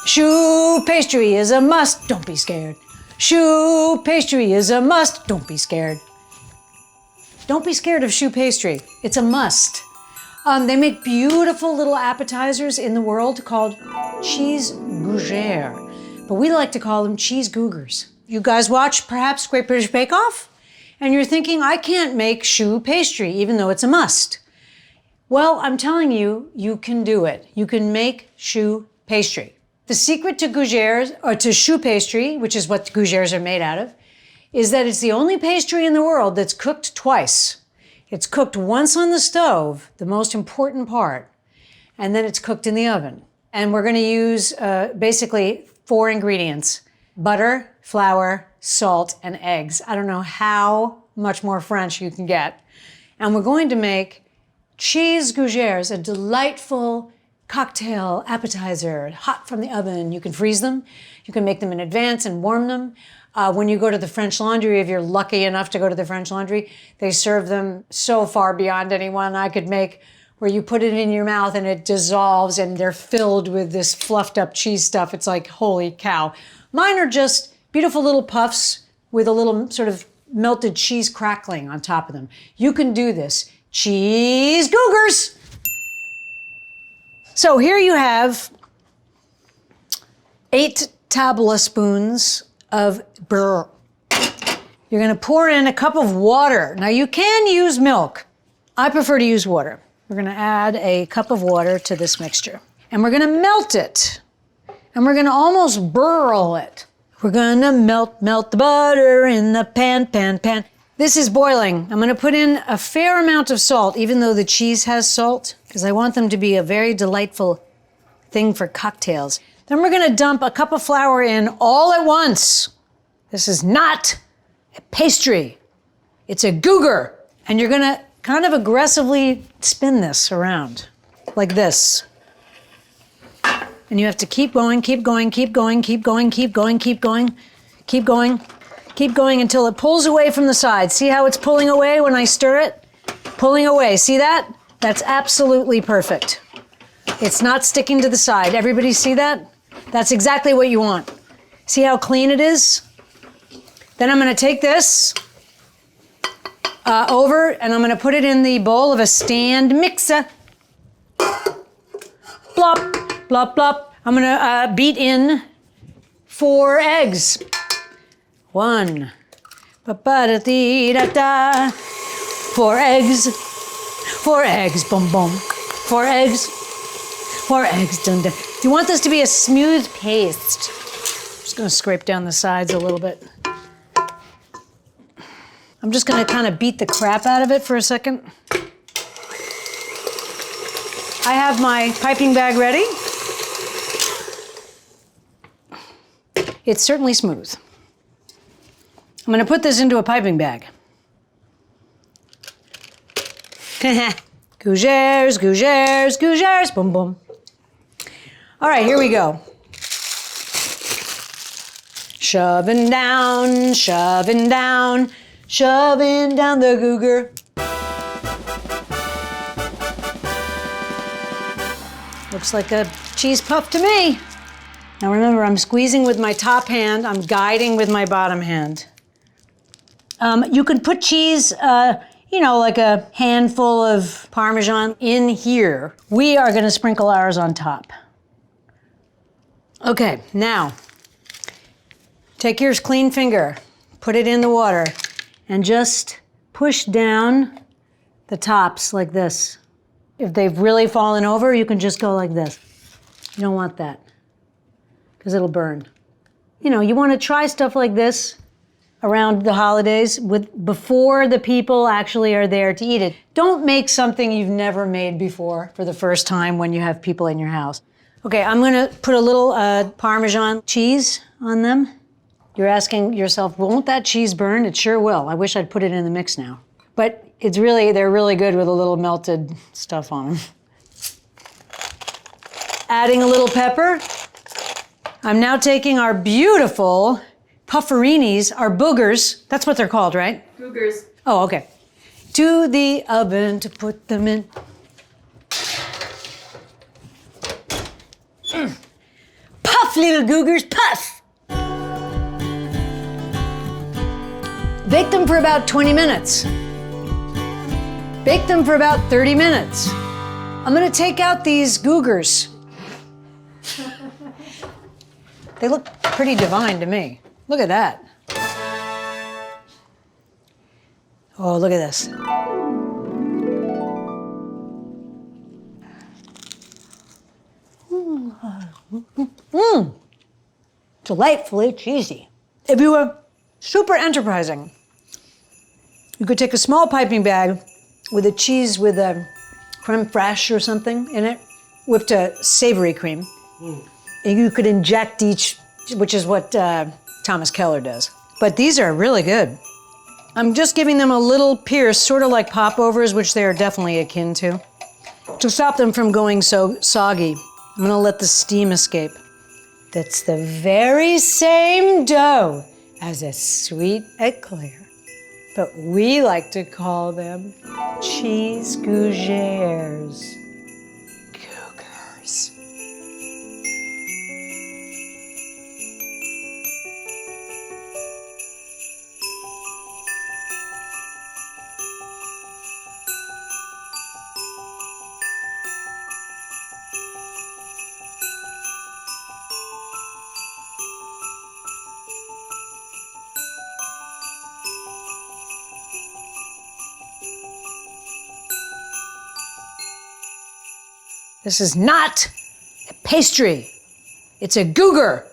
Choux pastry is a must, don't be scared. Choux pastry is a must, don't be scared. Don't be scared of choux pastry, it's a must. They make beautiful little appetizers in the world called cheese Gougères, but we like to call them cheese Gougères. You guys watch perhaps Great British Bake Off? And you're thinking, I can't make choux pastry, even though it's a must. Well, I'm telling you, you can do it. You can make choux pastry. The secret to Gougères, or to choux pastry, which is what Gougères are made out of, is that it's the only pastry in the world that's cooked twice. It's cooked once on the stove, the most important part, and then it's cooked in the oven. And we're gonna use basically 4 ingredients: butter, flour, salt, and eggs. I don't know how much more French you can get. And we're going to make cheese Gougères, a delightful cocktail appetizer, hot from the oven. You can freeze them. You can make them in advance and warm them. When you go to the French Laundry, if you're lucky enough to go to the French Laundry, they serve them so far beyond anyone I could make, where you put it in your mouth and it dissolves and they're filled with this fluffed up cheese stuff. It's like, holy cow. Mine are just beautiful little puffs with a little sort of melted cheese crackling on top of them. You can do this. Cheese Gougères. So here you have 8 tablespoons of butter. You're gonna pour in a cup of water. Now you can use milk. I prefer to use water. We're gonna add a cup of water to this mixture. And we're gonna melt it. And we're gonna almost burl it. We're gonna melt the butter in the pan. This is boiling. I'm gonna put in a fair amount of salt, even though the cheese has salt, because I want them to be a very delightful thing for cocktails. Then we're gonna dump a cup of flour in all at once. This is not a pastry. It's a Gougère. And you're gonna kind of aggressively spin this around, like this. And you have to keep going until it pulls away from the side. See how it's pulling away when I stir it? Pulling away, see that? That's absolutely perfect. It's not sticking to the side. Everybody see that? That's exactly what you want. See how clean it is? Then I'm gonna take this over and I'm gonna put it in the bowl of a stand mixer. Blop, blop, blop. I'm gonna beat in 4 eggs. 1, ba-ba-da-dee-da-da. 4 eggs, 4 eggs, boom, boom. 4 eggs, 4 eggs, dun, dun. You want this to be a smooth paste. I'm just gonna scrape down the sides a little bit. I'm just gonna kind of beat the crap out of it for a second. I have my piping bag ready. It's certainly smooth. I'm gonna put this into a piping bag. Gougères, Gougères, Gougères, boom, boom. All right, here we go. Shoving down, shoving down, shoving down the Gougère. Looks like a cheese puff to me. Now remember, I'm squeezing with my top hand, I'm guiding with my bottom hand. You can put cheese, like a handful of Parmesan in here. We are gonna sprinkle ours on top. Okay, now, take your clean finger, put it in the water, and just push down the tops like this. If they've really fallen over, you can just go like this. You don't want that, because it'll burn. You want to try stuff like this around the holidays before the people actually are there to eat it. Don't make something you've never made before for the first time when you have people in your house. Okay, I'm gonna put a little Parmesan cheese on them. You're asking yourself, won't that cheese burn? It sure will. I wish I'd put it in the mix now. But they're really good with a little melted stuff on them. Adding a little pepper. I'm now taking our beautiful pufferinis, our boogers. That's what they're called, right? Gougères. Oh, okay. To the oven to put them in. little Gougères, puff! Bake them for about 20 minutes. Bake them for about 30 minutes. I'm gonna take out these Gougères. They look pretty divine to me. Look at that. Oh, look at this. Delightfully cheesy. If you were super enterprising, you could take a small piping bag with a cheese with a creme fraiche or something in it, whipped a savory cream. And you could inject each, which is what Thomas Keller does. But these are really good. I'm just giving them a little pierce, sort of like popovers, which they are definitely akin to stop them from going so soggy. I'm gonna let the steam escape. That's the very same dough as a sweet eclair, but we like to call them cheese Gougères. Gougères. This is not a pastry. It's a Gougère.